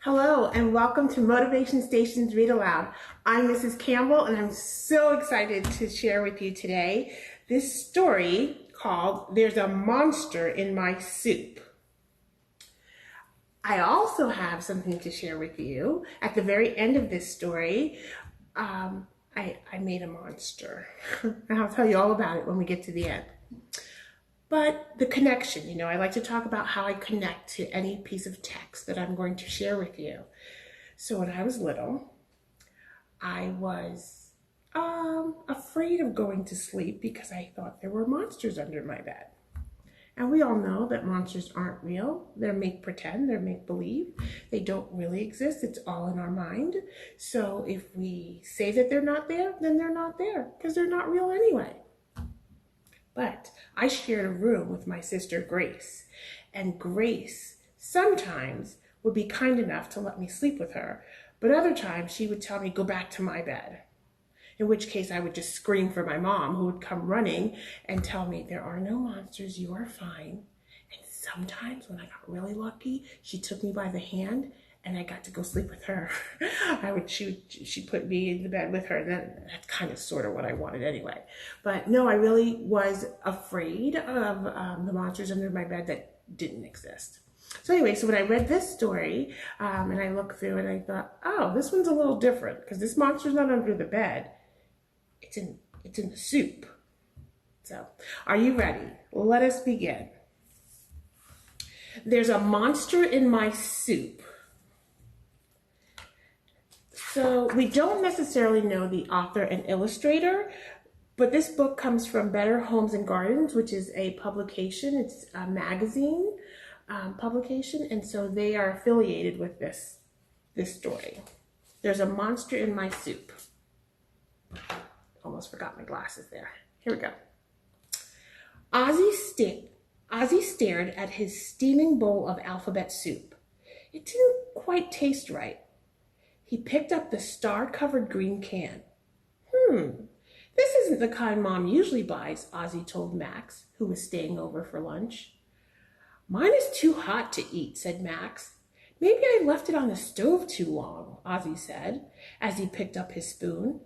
Hello and welcome to Motivation Station's Read Aloud. I'm Mrs. Campbell and I'm so excited to share with you today this story called There's a Monster in My Soup. I also have something to share with you. At the very end of this story, I made a monster. And I'll tell you all about it when we get to the end. But the connection, I like to talk about how I connect to any piece of text that I'm going to share with you. So when I was little, I was afraid of going to sleep because I thought there were monsters under my bed. And we all know that monsters aren't real. They're make-pretend, they're make-believe. They don't really exist. It's all in our mind. So if we say that they're not there, then they're not there because they're not real anyway. But I shared a room with my sister Grace, and Grace sometimes would be kind enough to let me sleep with her, but other times she would tell me, go back to my bed, in which case I would just scream for my mom, who would come running and tell me, there are no monsters, you are fine. And sometimes when I got really lucky, she took me by the hand and I got to go sleep with her. She put me in the bed with her, and that's kind of sort of what I wanted anyway. But no, I really was afraid of the monsters under my bed that didn't exist. So anyway, so when I read this story and I looked through it, I thought, oh, this one's a little different because this monster's not under the bed. It's in the soup. So, are you ready? Let us begin. There's a monster in my soup. So we don't necessarily know the author and illustrator, but this book comes from Better Homes and Gardens, which is a publication. It's a magazine publication, and so they are affiliated with this story. There's a monster in my soup. Almost forgot my glasses there. Here we go. Ozzy stared at his steaming bowl of alphabet soup. It didn't quite taste right. He picked up the star-covered green can. This isn't the kind Mom usually buys, Ozzy told Max, who was staying over for lunch. Mine is too hot to eat, said Max. Maybe I left it on the stove too long, Ozzy said, as he picked up his spoon.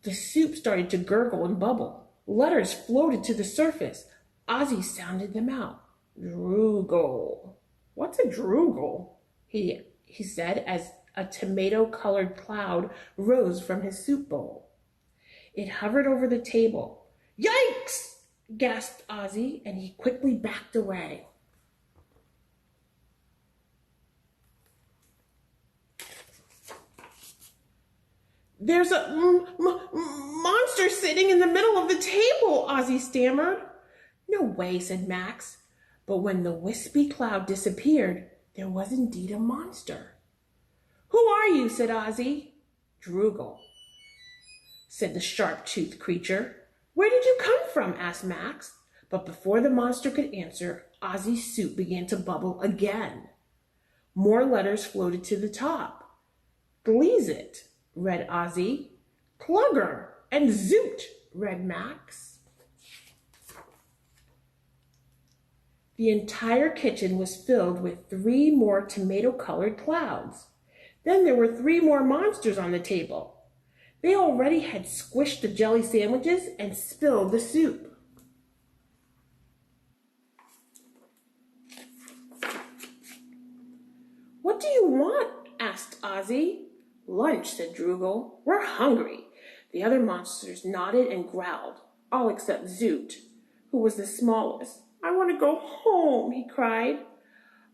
The soup started to gurgle and bubble. Letters floated to the surface. Ozzy sounded them out. Droogle. What's a droogle? He said as a tomato-colored cloud rose from his soup bowl. It hovered over the table. Yikes! Gasped Ozzy, and he quickly backed away. There's a monster sitting in the middle of the table, Ozzy stammered. No way, said Max. But when the wispy cloud disappeared, there was indeed a monster. Who are you? Said Ozzy. Droogle, said the sharp-toothed creature. Where did you come from? Asked Max. But before the monster could answer, Ozzy's soup began to bubble again. More letters floated to the top. Bleeze it, read Ozzy. Clugger and Zoot, read Max. The entire kitchen was filled with 3 more tomato-colored clouds. Then there were 3 more monsters on the table. They already had squished the jelly sandwiches and spilled the soup. What do you want? Asked Ozzy. Lunch, said Droogle. We're hungry. The other monsters nodded and growled, all except Zoot, who was the smallest. I want to go home, he cried.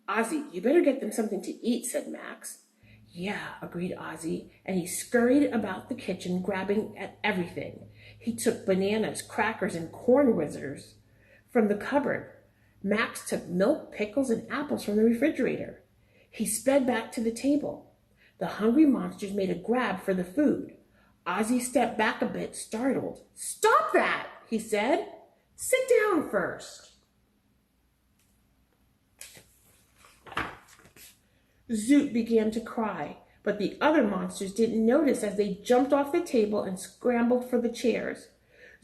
Ozzy, you better get them something to eat, said Max. Yeah, agreed Ozzy, and he scurried about the kitchen, grabbing at everything. He took bananas, crackers, and corn whizzers from the cupboard. Max took milk, pickles, and apples from the refrigerator. He sped back to the table. The hungry monsters made a grab for the food. Ozzy stepped back a bit, startled. Stop that, he said. Sit down first. Zoot began to cry, but the other monsters didn't notice as they jumped off the table and scrambled for the chairs.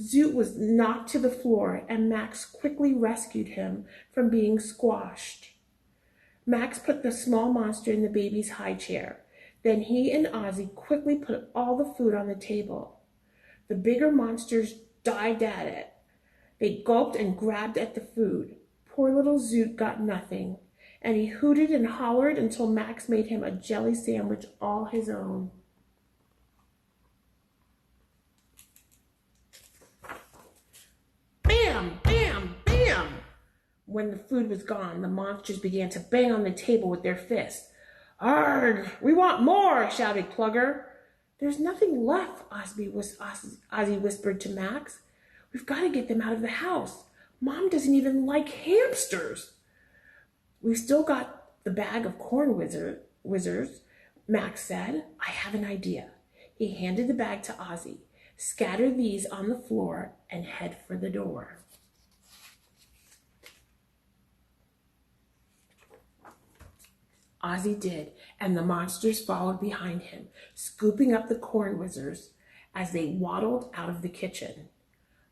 Zoot was knocked to the floor, and Max quickly rescued him from being squashed. Max put the small monster in the baby's high chair. Then he and Ozzy quickly put all the food on the table. The bigger monsters dived at it. They gulped and grabbed at the food. Poor little Zoot got nothing, and he hooted and hollered until Max made him a jelly sandwich all his own. Bam! Bam! Bam! When the food was gone, the monsters began to bang on the table with their fists. "Arrgh! We want more!" shouted Plugger. "There's nothing left," Ozzy whispered to Max. "We've got to get them out of the house. Mom doesn't even like hamsters." "We've still got the bag of corn whizzers," Max said. "I have an idea." He handed the bag to Ozzy. "Scatter these on the floor and head for the door." Ozzy did, and the monsters followed behind him, scooping up the corn whizzers as they waddled out of the kitchen.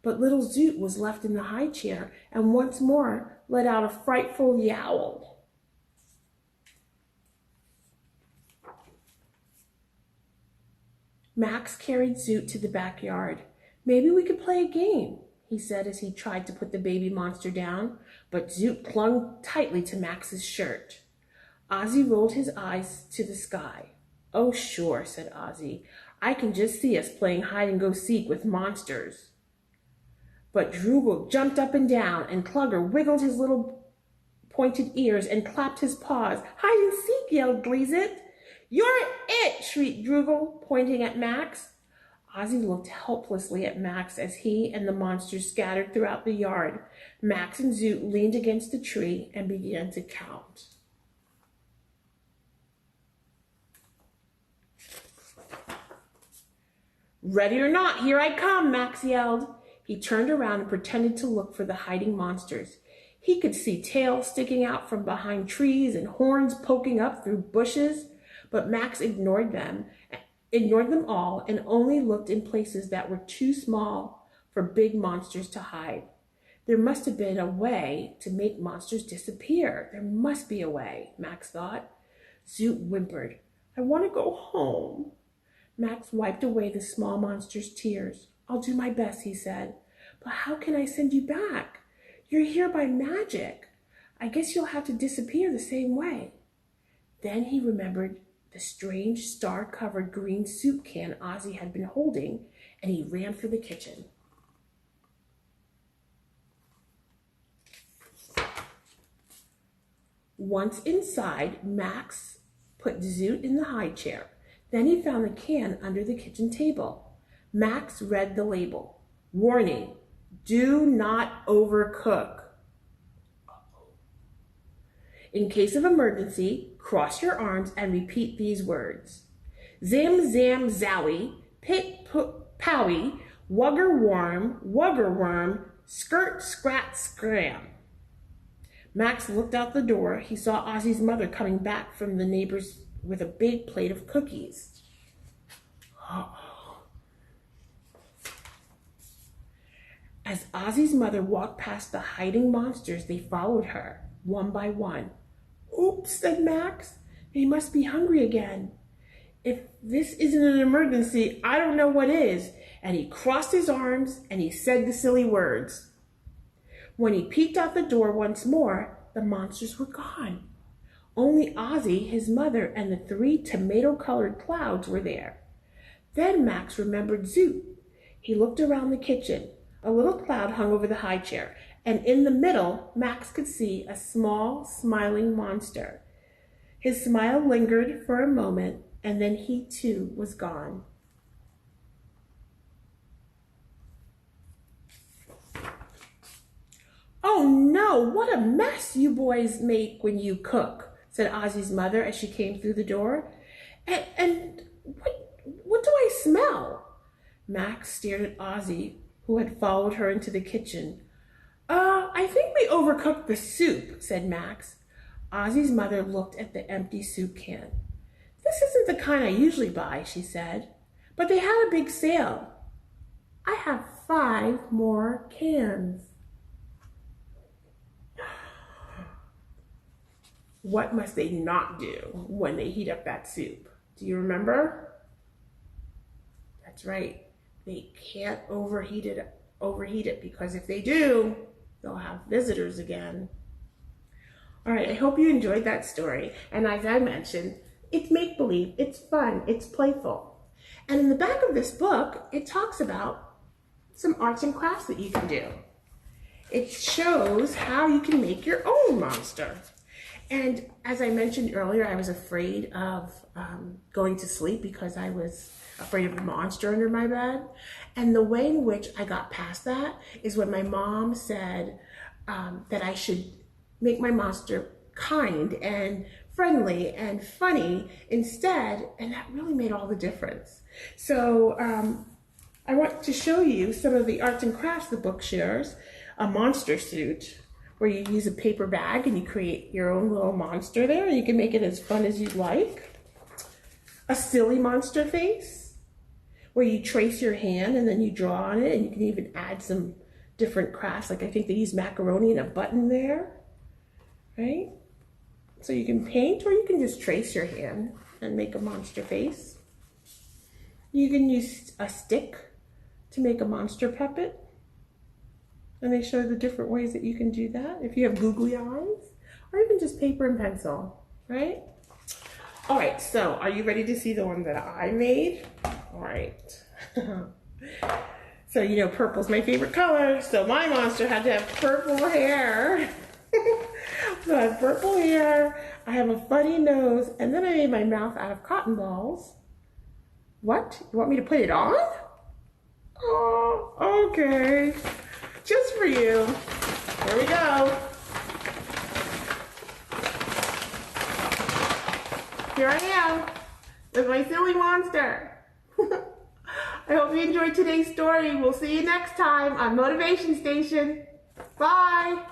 But little Zoot was left in the high chair and once more let out a frightful yowl. Max carried Zoot to the backyard. "Maybe we could play a game," he said as he tried to put the baby monster down, but Zoot clung tightly to Max's shirt. Ozzy rolled his eyes to the sky. "Oh, sure," said Ozzy. "I can just see us playing hide-and-go-seek with monsters." But Droogle jumped up and down, and Plugger wiggled his little pointed ears and clapped his paws. "Hide and seek!" yelled Gleezit. "You're it!" shrieked Droogle, pointing at Max. Ozzy looked helplessly at Max as he and the monsters scattered throughout the yard. Max and Zoot leaned against a tree and began to count. "Ready or not, here I come!" Max yelled. He turned around and pretended to look for the hiding monsters. He could see tails sticking out from behind trees and horns poking up through bushes, but Max ignored them all, and only looked in places that were too small for big monsters to hide. There must have been a way to make monsters disappear. There must be a way, Max thought. Zoot whimpered, "I want to go home." Max wiped away the small monster's tears. "I'll do my best," he said. "But how can I send you back? You're here by magic. I guess you'll have to disappear the same way." Then he remembered the strange star-covered green soup can Ozzy had been holding, and he ran for the kitchen. Once inside, Max put Zoot in the high chair. Then he found the can under the kitchen table. Max read the label. "Warning, do not overcook. In case of emergency, cross your arms and repeat these words. Zam, zam, zowie, pit, powie, wugger, worm, skirt, scrat, scram." Max looked out the door. He saw Ozzy's mother coming back from the neighbors with a big plate of cookies. As Ozzy's mother walked past the hiding monsters, they followed her, one by one. "Oops," said Max. "They must be hungry again. If this isn't an emergency, I don't know what is." And he crossed his arms and he said the silly words. When he peeked out the door once more, the monsters were gone. Only Ozzy, his mother, and the 3 tomato-colored clouds were there. Then Max remembered Zoot. He looked around the kitchen. A little cloud hung over the high chair, and in the middle, Max could see a small, smiling monster. His smile lingered for a moment, and then he too was gone. "Oh no, what a mess you boys make when you cook," said Ozzy's mother as she came through the door. And what do I smell?" Max stared at Ozzy, who had followed her into the kitchen. I think we overcooked the soup," said Max. Ozzy's mother looked at the empty soup can. "This isn't the kind I usually buy," she said, "but they had a big sale. I have 5 more cans. What must they not do when they heat up that soup? Do you remember? That's right. They can't overheat it because if they do, they'll have visitors again. All right, I hope you enjoyed that story. And as I mentioned, it's make-believe, it's fun, it's playful. And in the back of this book, it talks about some arts and crafts that you can do. It shows how you can make your own monster. And as I mentioned earlier, I was afraid of going to sleep because I was afraid of a monster under my bed. And the way in which I got past that is when my mom said that I should make my monster kind and friendly and funny instead, and that really made all the difference. So I want to show you some of the arts and crafts the book shares. A monster suit, where you use a paper bag and you create your own little monster there, and you can make it as fun as you'd like. A silly monster face, where you trace your hand and then you draw on it, and you can even add some different crafts, like I think they use macaroni and a button there, right? So you can paint, or you can just trace your hand and make a monster face. You can use a stick to make a monster puppet. And they show the different ways that you can do that if you have googly eyes, or even just paper and pencil, right? All right, so are you ready to see the one that I made? All right. So you know purple's my favorite color, so my monster had to have purple hair. So I have purple hair, I have a funny nose, and then I made my mouth out of cotton balls. What? You want me to put it on? Oh, okay. Just for you. Here we go. Here I am with my silly monster. I hope you enjoyed today's story. We'll see you next time on Motivation Station. Bye.